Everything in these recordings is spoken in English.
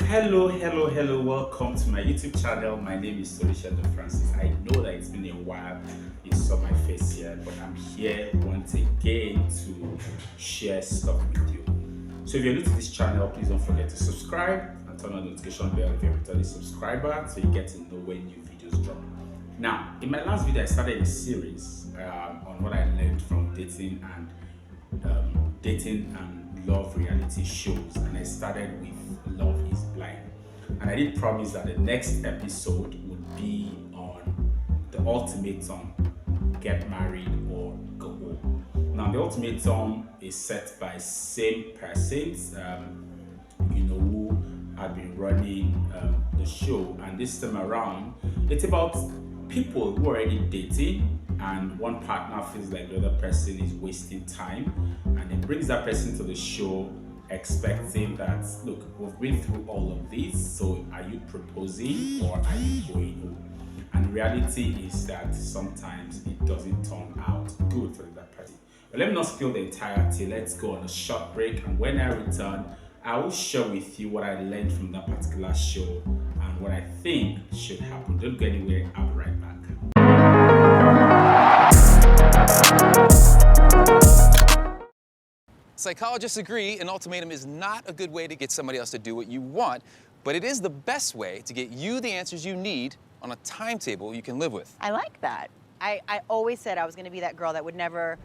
Hello. Welcome to my YouTube channel. My name is Solisha Francis. I know that it's been a while you saw my face here, but I'm here once again to share stuff with you. So if you're new to this channel, please don't forget to subscribe and turn on the notification bell if you're a returning subscriber so you get to know when new videos drop. Now, in my last video, I started a series on what I learned from dating and love reality shows, and I started with Love is Blind. And I did promise that the next episode would be on the ultimatum, get married or go home. Now, the ultimatum is set by same persons, who had been running the show, and this time around, it's about people who are already dating and one partner feels like the other person is wasting time, and it brings that person to the show expecting that, look, we've been through all of this, so are you proposing or are you going home? And reality is that sometimes it doesn't turn out good for that party. But let me not spill the entirety. Let's go on a short break, and when I return, I will share with you what I learned from that particular show and what I think should happen. Don't go anywhere, I'll be right back. Psychologists agree an ultimatum is not a good way to get somebody else to do what you want, but it is the best way to get you the answers you need on a timetable you can live with. I like that. I always said I was going to be that girl that would never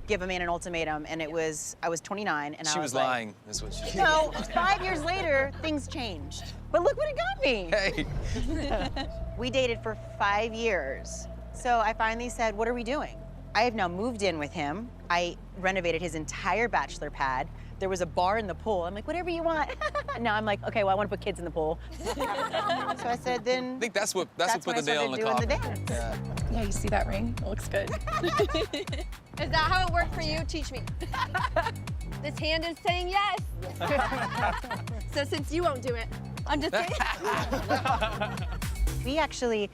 give a man an ultimatum, and I was 29, and She I was like, lying, is what she No, 5 years later, things changed. But look what it got me. Hey, We dated for 5 years. So I finally said, what are we doing? I have now moved in with him. I renovated his entire bachelor pad. There was a bar in the pool. I'm like, whatever you want. Now I'm like, okay, well, I want to put kids in the pool. So I said, then I think that's what that's put when the I nail in started the doing coffin. the dance. Yeah. Yeah, you see that ring? It looks good. Is that how it worked for you? Teach me. This hand is saying yes. So since you won't do it, I'm just saying. We actually,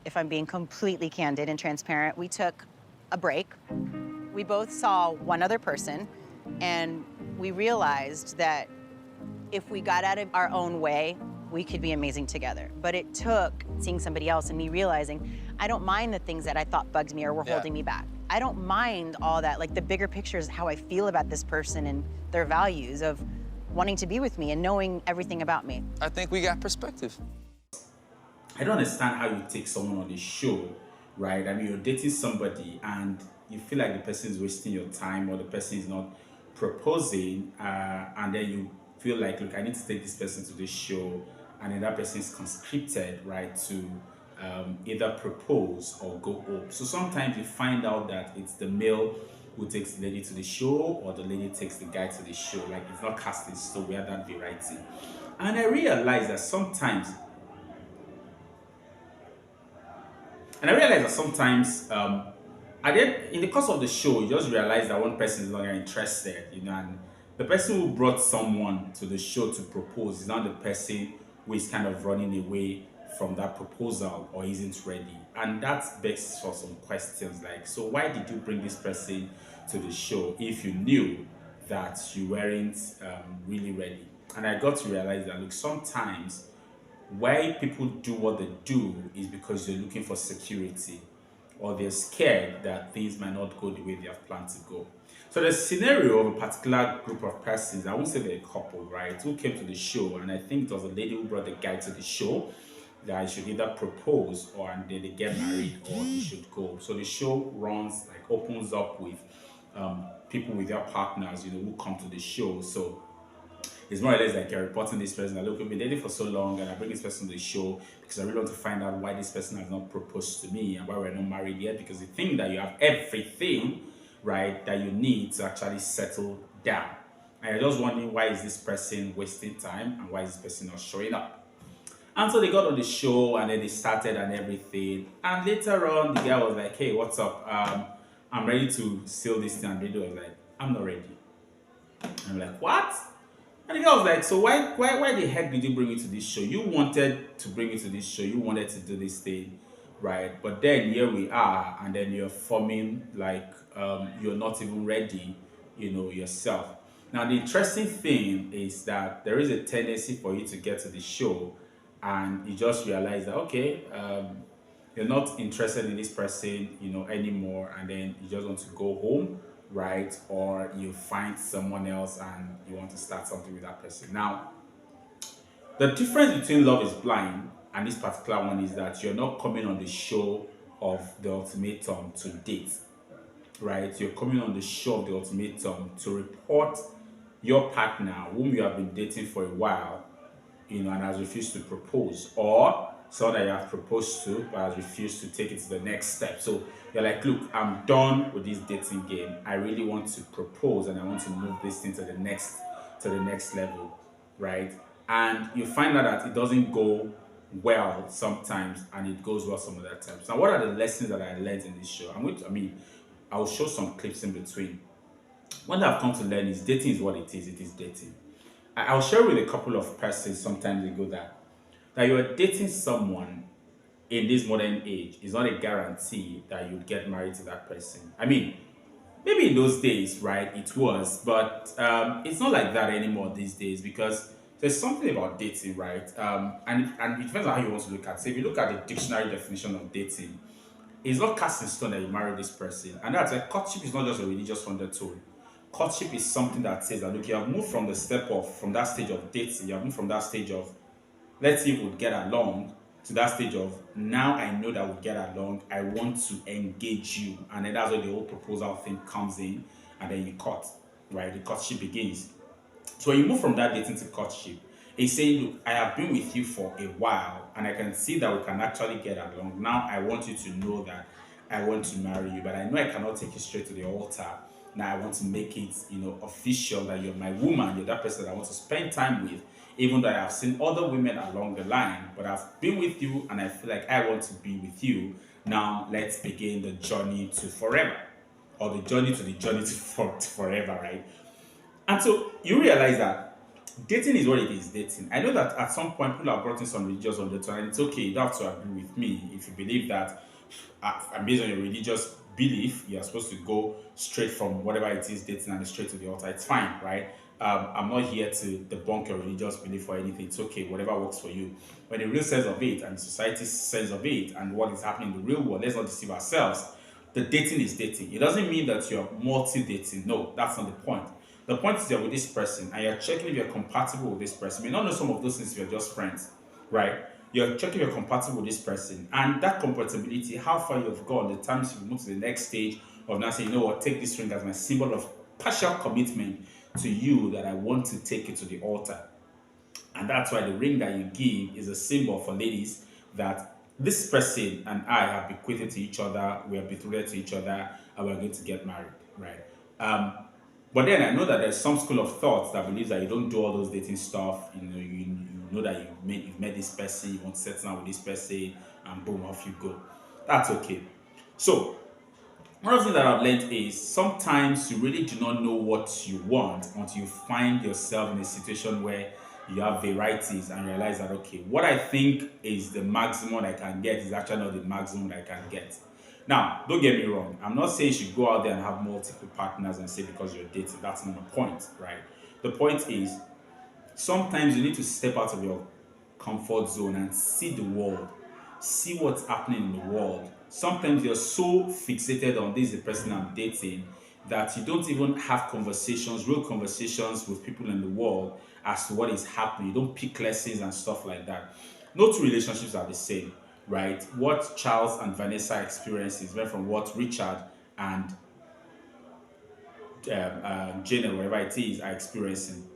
if I'm being completely candid and transparent, we took a break. We both saw one other person, and we realized that if we got out of our own way, we could be amazing together. But it took seeing somebody else and me realizing I don't mind the things that I thought bugged me or were holding me back. I don't mind all that. Like, the bigger picture is how I feel about this person and their values of wanting to be with me and knowing everything about me. I think we got perspective. I don't understand how you take someone on a show, right? I mean, you're dating somebody and you feel like the person is wasting your time or the person is not proposing, and then you feel like, look, I need to take this person to this show, and then that person is conscripted, right, to either propose or go home. So sometimes you find out that it's the male who takes the lady to the show or the lady takes the guy to the show. Like, it's not cast in stone, we have that variety. And I realized that sometimes in the course of the show, you just realize that one person is not interested, and the person who brought someone to the show to propose is not the person who is kind of running away from that proposal or isn't ready. And that begs for some questions like, so why did you bring this person to the show if you knew that you weren't really ready? And I got to realize that, look, sometimes why people do what they do is because they're looking for security, or they're scared that things might not go the way they have planned to go. So the scenario of a particular group of persons, I won't say they're a couple, right, who came to the show, and I think it was a lady who brought the guy to the show, that he should either propose or and then they get married or he should go. So the show opens up with people with their partners, who come to the show. So it's more or less like you're reporting this person that, look, we've been dating for so long and I bring this person to the show because I really want to find out why this person has not proposed to me and why we're not married yet, because you think that you have everything, right, that you need to actually settle down. And you're just wondering, why is this person wasting time and why is this person not showing up? And so they got on the show and then they started and everything. And later on, the guy was like, hey, what's up? I'm ready to seal this thing. And the lady was like, I'm not ready. And I'm like, what? And the guy was like, so why the heck did you bring me to this show? You wanted to bring me to this show. You wanted to do this thing, right? But then here we are, and then you're forming like you're not even ready, yourself. Now, the interesting thing is that there is a tendency for you to get to the show and you just realize that, okay, you're not interested in this person, anymore, and then you just want to go home, right? Or you find someone else and you want to start something with that person. Now, the difference between Love is Blind and this particular one is that you're not coming on the show of the ultimatum to date, right? You're coming on the show of the ultimatum to report your partner, whom you have been dating for a while, and has refused to propose, or someone that you have proposed to but has refused to take it to the next step. So you're like, look, I'm done with this dating game. I really want to propose and I want to move this thing to the next level, right? And you find out that it doesn't go well sometimes and it goes well some other times. Now, what are the lessons that I learned in this show? I'll show some clips in between. What I've come to learn is dating is what it is. It is dating. I'll share with a couple of persons sometimes ago that you're dating someone in this modern age is not a guarantee that you'd get married to that person. Maybe in those days, right, it was, but it's not like that anymore these days because there's something about dating, right? And it depends on how you want to look at it. So if you look at the dictionary definition of dating, it's not cast in stone that you marry this person. And that's like courtship is not just a religious undertone. Courtship is something that says that look, you have moved from the step of from that stage of dating, you have moved from that stage of let's see if we'll get along to that stage of now I know that we'll get along, I want to engage you. And then that's where the whole proposal thing comes in, and then you cut, right? The courtship begins. So when you move from that dating to courtship, it's saying, look, I have been with you for a while and I can see that we can actually get along. Now I want you to know that I want to marry you, but I know I cannot take you straight to the altar. Now I want to make it, official that you're my woman, you're that person that I want to spend time with, even though I have seen other women along the line, but I've been with you and I feel like I want to be with you. Now let's begin the journey to forever, or the journey to forever, right? And so you realize that dating is what it is, dating. I know that at some point people have brought in some religious undertone, and it's okay, you don't have to agree with me if you believe that, and based on your religious belief, you're supposed to go straight from whatever it is dating and straight to the altar. It's fine, right? I'm not here to debunk your religious belief or anything. It's okay, whatever works for you. But the real sense of it and the society's sense of it and what is happening in the real world, let's not deceive ourselves. The dating is dating. It doesn't mean that you're multi-dating. No, that's not the point. The point is you're with this person and you're checking if you're compatible with this person. You may not know some of those things if you're just friends, right? You're checking if you're compatible with this person. And that compatibility, how far you've gone, the times you move to the next stage of now saying, you know what, take this ring as my symbol of partial commitment to you that I want to take it to the altar. And that's why the ring that you give is a symbol for ladies that this person and I have bequeathed to each other, we are betrothed to each other, and we're going to get married, right? But then I know that there's some school of thought that believes that you don't do all those dating stuff. You know that you've met this person, you want to settle down with this person, and boom, off you go. That's okay. So one of the things that I've learned is sometimes you really do not know what you want until you find yourself in a situation where you have varieties and realize that okay, what I think is the maximum I can get is actually not the maximum I can get. Now, don't get me wrong. I'm not saying you should go out there and have multiple partners and say because you're dating. That's not the point, right? The point is sometimes you need to step out of your comfort zone and see the world, see what's happening in the world. Sometimes you're so fixated on this is the person I'm dating that you don't even have conversations, real conversations with people in the world as to what is happening. You don't pick lessons and stuff like that. No two relationships are the same, right? What Charles and Vanessa experienced is different from what Richard and Jane or whatever it is are experiencing.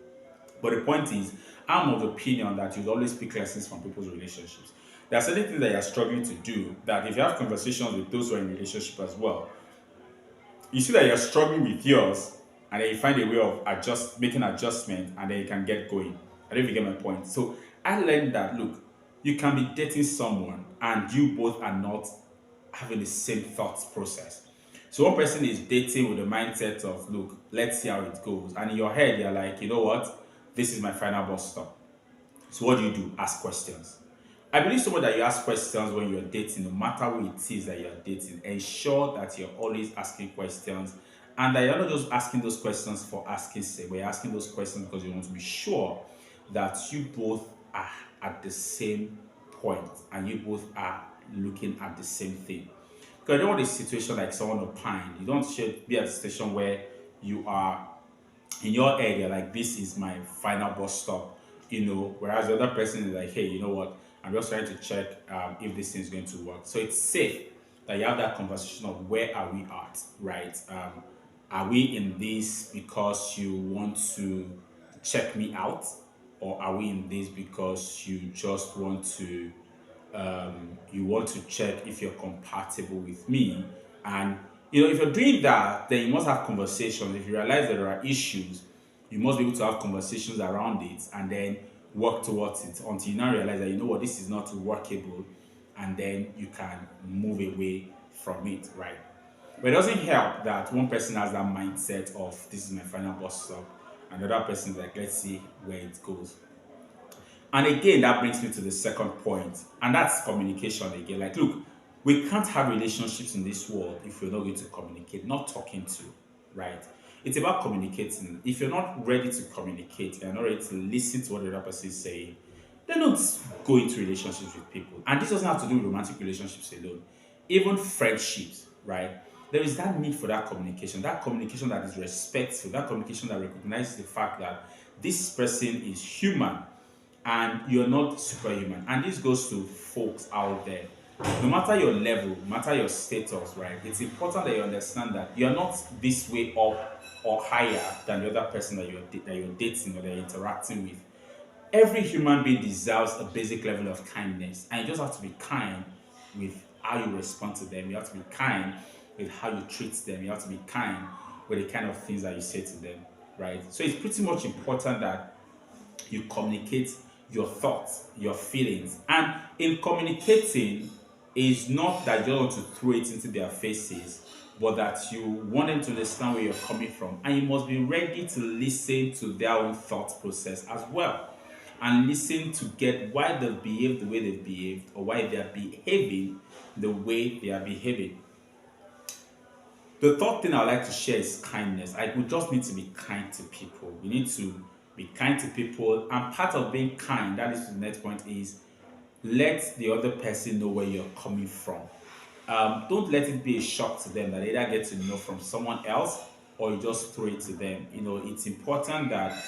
But the point is, I'm of the opinion that you always pick lessons from people's relationships. There are certain things that you're struggling to do that if you have conversations with those who are in relationship as well, you see that you're struggling with yours, and then you find a way of making adjustment, and then you can get going. I don't even get my point. So I learned that look, you can be dating someone and you both are not having the same thoughts process. So one person is dating with the mindset of look, let's see how it goes. And in your head, you're like, you know what? This is my final bus stop. So what do? Ask questions. I believe someone that you ask questions when you're dating, no matter who it is that you're dating, ensure that you're always asking questions And that you're not just asking those questions for asking sake, but you're asking those questions because you want to be sure that you both are at the same point and you both are looking at the same thing. Because I don't want a situation like someone opined. You don't should be at a situation where you are in your head, you're like, this is my final bus stop, whereas the other person is like, hey, you know what? I'm just trying to check if this thing is going to work. So it's safe that you have that conversation of where are we at, right? Are we in this because you want to check me out, or are we in this because you just want to you want to check if you're compatible with me? And if you're doing that, then you must have conversations. If you realize that there are issues, you must be able to have conversations around it and then work towards it until you now realize that this is not workable, and then you can move away from it, right? But it doesn't help that one person has that mindset of this is my final bus stop, and the other person is like, let's see where it goes. And again, that brings me to the second point, and that's communication again. Like, look, we can't have relationships in this world if we're not going to communicate, not talking to, right? It's about communicating. If you're not ready to communicate, you're not ready to listen to what the other person is saying, then don't go into relationships with people. And this doesn't have to do with romantic relationships alone. Even friendships, right? There is that need for that communication that is respectful, that communication that recognizes the fact that this person is human and you're not superhuman. And this goes to folks out there. No matter your level, no matter your status, right? It's important that you understand that you're not this way up or higher than the other person that you're dating or that you're interacting with. Every human being deserves a basic level of kindness, and you just have to be kind with how you respond to them. You have to be kind with how you treat them. You have to be kind with the kind of things that you say to them, right? So it's pretty much important that you communicate your thoughts, your feelings. And in communicating, is not that you want to throw it into their faces, but that you want them to understand where you're coming from. And you must be ready to listen to their own thought process as well. And listen to get why they've behaved the way they've behaved, or why they're behaving the way they are behaving. The third thing I'd like to share is kindness. We just need to be kind to people. We need to be kind to people. And part of being kind, that is the next point, is let the other person know where you're coming from. Don't let it be a shock to them that they either get to know from someone else or you just throw it to them. It's important that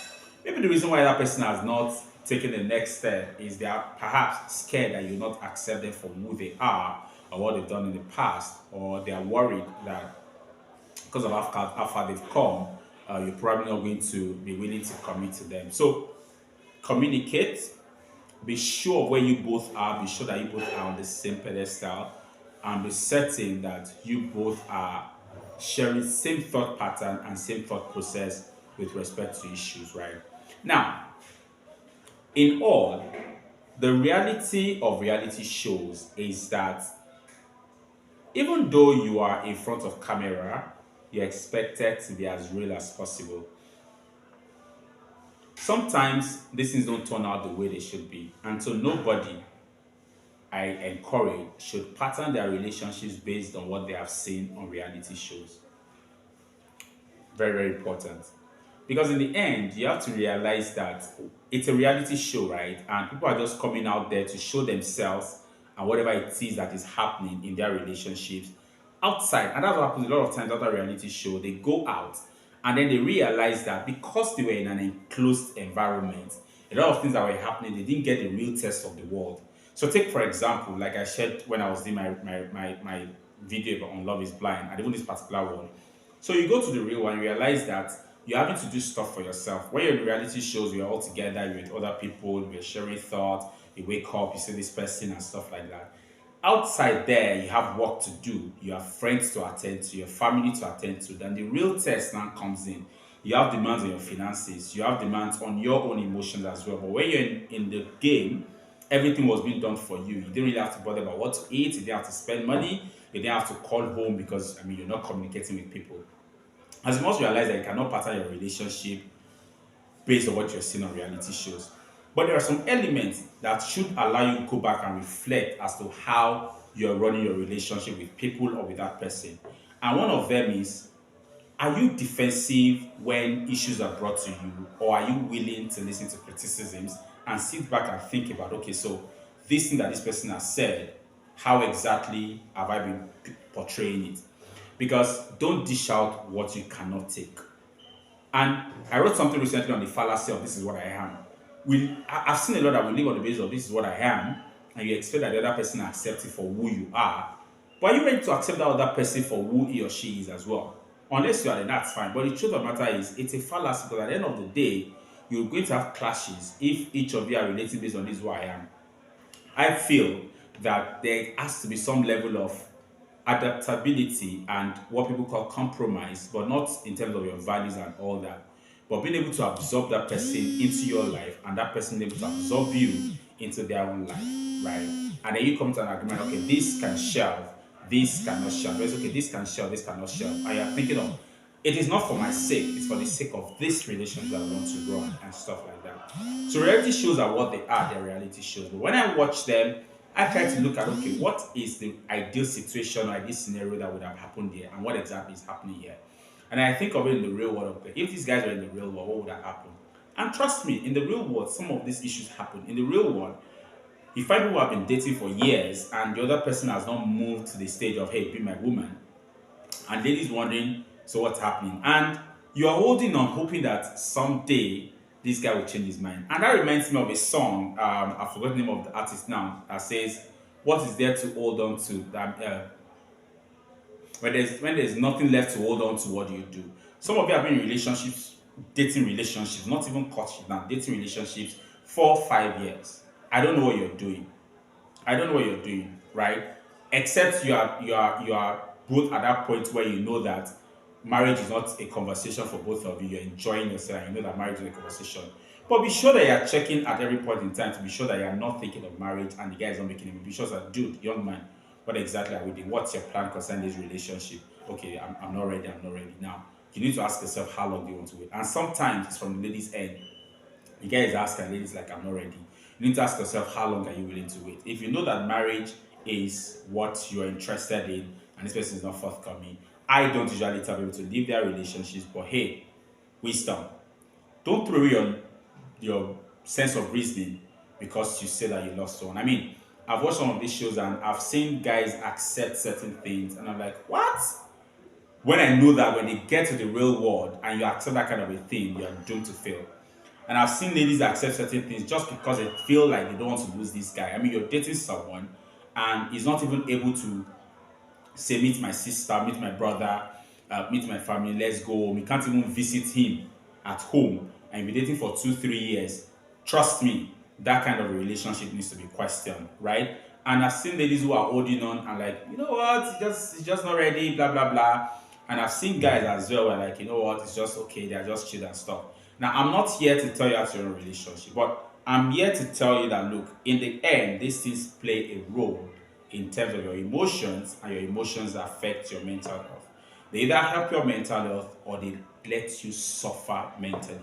maybe the reason why that person has not taken the next step is they are perhaps scared that you'll not accept them for who they are or what they've done in the past, or they are worried that because of how far they've come, you're probably not going to be willing to commit to them. So communicate, be sure where you both are, be sure that you both are on the same pedestal, and be certain that you both are sharing same thought pattern and same thought process with respect to issues, right? Now, in all, the reality of reality shows is that even though you are in front of camera, you're expected to be as real as possible. Sometimes these things don't turn out the way they should be, and so nobody, I encourage, should pattern their relationships based on what they have seen on reality shows. Very, very important. Because in the end, you have to realize that it's a reality show, right? And people are just coming out there to show themselves and whatever it is that is happening in their relationships outside. And that's what happens a lot of times after a reality show. They go out and then they realize that because they were in an enclosed environment, a lot of things that were happening, they didn't get the real test of the world. So take, for example, like I shared when I was doing my video on Love is Blind, and even this particular one. So you go to the real one, you realize that you're having to do stuff for yourself. When you're in reality shows, you're all together, you're with other people, you're sharing thoughts, you wake up, you see this person and stuff like that. Outside there, you have work to do, you have friends to attend to, your family to attend to. Then the real test now comes in. You have demands on your finances, you have demands on your own emotions as well. But when you're in the game, everything was being done for you. You didn't really have to bother about what to eat, you didn't have to spend money, you didn't have to call home because, you're not communicating with people. As you must realize that you cannot pattern your relationship based on what you're seeing on reality shows. But there are some elements that should allow you to go back and reflect as to how you're running your relationship with people or with that person. And one of them is Are you defensive when issues are brought to you, or are you willing to listen to criticisms and sit back and think about, okay, so this thing that this person has said, how exactly have I been portraying it? Because don't dish out what you cannot take. And I wrote something recently on the fallacy of this is what I am. I've seen a lot that we live on the basis of this is what I am, and you expect that the other person accepts it for who you are. But are you ready to accept that other person for who he or she is as well? Unless you are, then that's fine. But the truth of the matter is, it's a fallacy because at the end of the day, you're going to have clashes if each of you are relating based on this is who I am. I feel that there has to be some level of adaptability and what people call compromise, but not in terms of your values and all that, but being able to absorb that person into your life and that person able to absorb you into their own life, right? And then you come to an agreement, okay, this can shelve, this cannot shelve. It's okay, this can shelve, this cannot shelve. And you're thinking of, it is not for my sake, it's for the sake of this relationship that I want to run and stuff like that. So reality shows are what they are, they're reality shows. But when I watch them, I try to look at, okay, what is the ideal situation or ideal scenario that would have happened here and what exactly is happening here. And I think of it in the real world. Okay, if these guys were in the real world, what would have happened? And trust me, in the real world, some of these issues happen. In the real world, you find people who have been dating for years and the other person has not moved to the stage of, hey, be my woman. And ladies wondering, so what's happening? And you are holding on, hoping that someday this guy will change his mind. And that reminds me of a song, I forgot the name of the artist now, that says, what is there to hold on to? When there's nothing left to hold on to, what do you do? Some of you have been in relationships, dating relationships, not even courtship now, dating relationships 4 5 years. I don't know what you're doing. I don't know what you're doing, right? Except you are both at that point where you know that marriage is not a conversation for both of you. You're enjoying yourself and you know that marriage is a conversation. But be sure that you're checking at every point in time to be sure that you're not thinking of marriage and the guy is not making it. Be sure that, dude, young man, what exactly are we doing? What's your plan concerning this relationship? Okay, I'm not ready, I'm not ready. Now, you need to ask yourself how long do you want to wait? And sometimes it's from the lady's end. The guy is asking, ladies like, I'm not ready. You need to ask yourself, how long are you willing to wait? If you know that marriage is what you're interested in and this person is not forthcoming, I don't usually tell people to leave their relationships, but hey, wisdom. Don't throw away your sense of reasoning because you say that you lost someone. I mean, I've watched some of these shows and I've seen guys accept certain things, and I'm like, what? When I know that when they get to the real world and you accept that kind of a thing, you are doomed to fail. And I've seen ladies accept certain things just because they feel like they don't want to lose this guy. I mean, you're dating someone and he's not even able to say, meet my sister, meet my brother, meet my family, let's go home. You can't even visit him at home and you've been dating for 2 3 years. Trust me, that kind of a relationship needs to be questioned, right? And I've seen ladies who are holding on and like, you know what, it's just not ready, blah blah blah. And I've seen guys as well who are like, you know what, it's just okay, they're just chill and stuff. Now, I'm not here to tell you how to run a relationship, but I'm here to tell you that, look, in the end, these things play a role in terms of your emotions, and your emotions affect your mental health. They either help your mental health or they let you suffer mentally.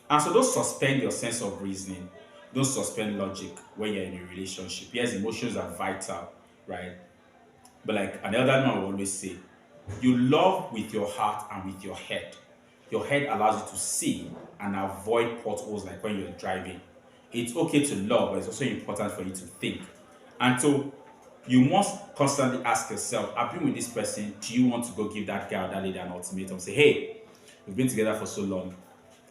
And so don't suspend your sense of reasoning. Don't suspend logic when you're in a relationship. Yes, emotions are vital, right? But like an elder man will always say, you love with your heart and with your head. Your head allows you to see and avoid potholes like when you're driving. It's okay to love, but it's also important for you to think. And so you must constantly ask yourself, I've been with this person, do you want to go give that guy or that lady an ultimatum? Say, hey, we've been together for so long.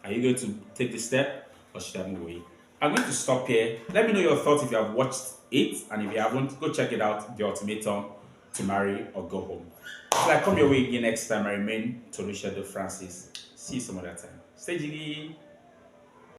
Are you going to take the step or should I move away? I'm going to stop here. Let me know your thoughts if you have watched it, and if you haven't, go check it out, The Ultimatum, to marry or go home. So I come your way again next time. I remain Tolusha De Francis. See you some other time. Stay jiggy.